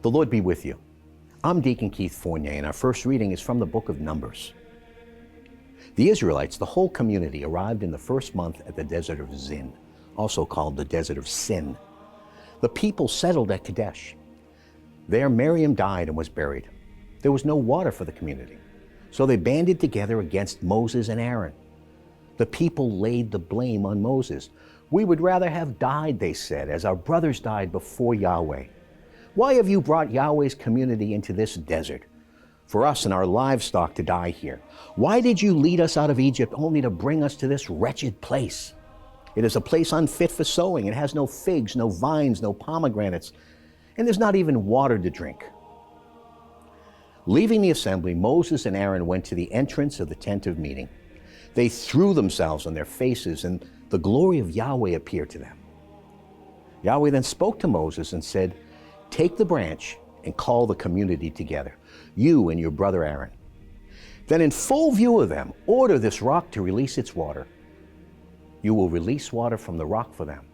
The Lord be with you. I'm Deacon Keith Fournier, and our first reading is from the book of Numbers. The Israelites, the whole community, arrived in the first month at the desert of Zin, also called the desert of Sin. The people settled at Kadesh. There Miriam died and was buried. There was no water for the community, so they banded together against Moses and Aaron. The people laid the blame on Moses. "We would rather have died," they said, "as our brothers died before Yahweh. Why have you brought Yahweh's community into this desert, for us and our livestock to die here? Why did you lead us out of Egypt only to bring us to this wretched place? It is a place unfit for sowing. It has no figs, no vines, no pomegranates, and there's not even water to drink." Leaving the assembly, Moses and Aaron went to the entrance of the tent of meeting. They threw themselves on their faces, and the glory of Yahweh appeared to them. Yahweh then spoke to Moses and said, "Take the branch and call the community together, you and your brother Aaron. Then in full view of them, order this rock to release its water. You will release water from the rock for them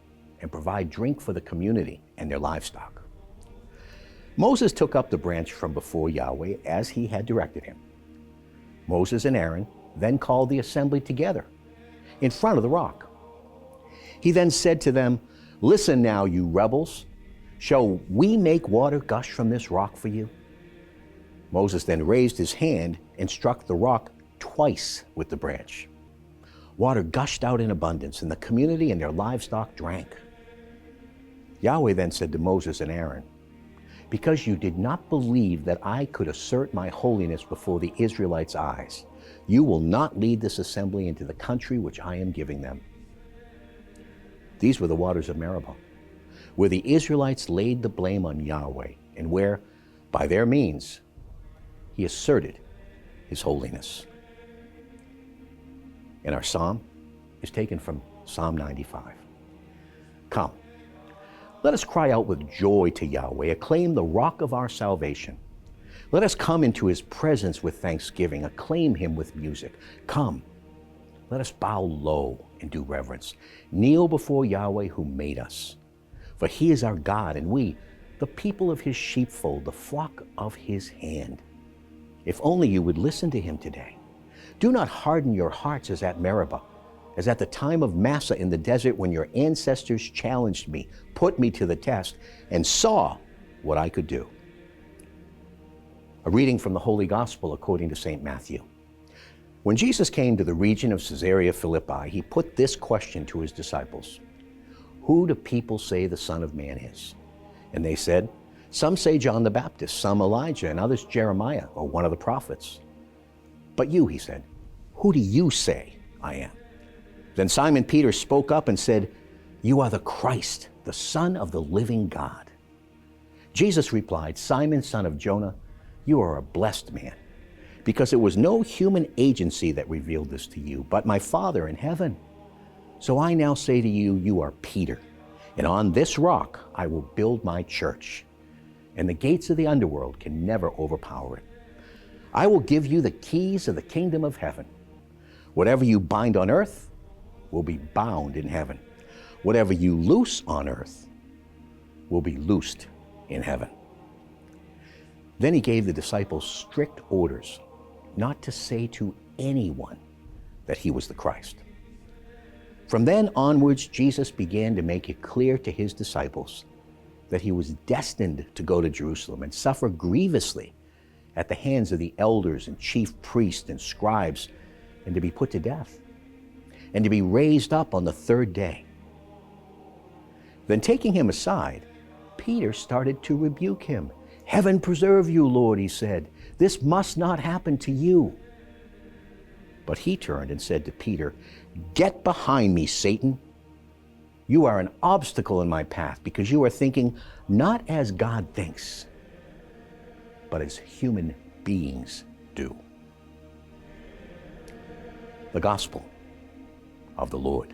and provide drink for the community and their livestock." Moses took up the branch from before Yahweh as he had directed him. Moses and Aaron then called the assembly together in front of the rock. He then said to them, "Listen now, you rebels. Shall we make water gush from this rock for you?" Moses then raised his hand and struck the rock twice with the branch. Water gushed out in abundance, and the community and their livestock drank. Yahweh then said to Moses and Aaron, "Because you did not believe that I could assert my holiness before the Israelites' eyes, you will not lead this assembly into the country which I am giving them." These were the waters of Meribah, where the Israelites laid the blame on Yahweh, and where, by their means, he asserted his holiness. And our psalm is taken from Psalm 95. Come, let us cry out with joy to Yahweh, acclaim the rock of our salvation. Let us come into his presence with thanksgiving, acclaim him with music. Come, let us bow low and do reverence, kneel before Yahweh who made us. For he is our God, and we, the people of his sheepfold, the flock of his hand. If only you would listen to him today. Do not harden your hearts as at Meribah, as at the time of Massa in the desert when your ancestors challenged me, put me to the test, and saw what I could do. A reading from the Holy Gospel according to St. Matthew. When Jesus came to the region of Caesarea Philippi, he put this question to his disciples: "Who do people say the Son of Man is?" And they said, "Some say John the Baptist, some Elijah, and others Jeremiah or one of the prophets." "But you," he said, "who do you say I am?" Then Simon Peter spoke up and said, "You are the Christ, the Son of the living God." Jesus replied, "Simon, son of Jonah, you are a blessed man, because it was no human agency that revealed this to you, but my Father in heaven. So I now say to you, you are Peter, and on this rock I will build my church, and the gates of the underworld can never overpower it. I will give you the keys of the kingdom of heaven. Whatever you bind on earth will be bound in heaven. Whatever you loose on earth will be loosed in heaven." Then he gave the disciples strict orders not to say to anyone that he was the Christ. From then onwards, Jesus began to make it clear to his disciples that he was destined to go to Jerusalem and suffer grievously at the hands of the elders and chief priests and scribes, and to be put to death, and to be raised up on the third day. Then taking him aside, Peter started to rebuke him. "Heaven preserve you, Lord," he said. "This must not happen to you." But he turned and said to Peter, "Get behind me, Satan. You are an obstacle in my path because you are thinking not as God thinks, but as human beings do." The Gospel of the Lord.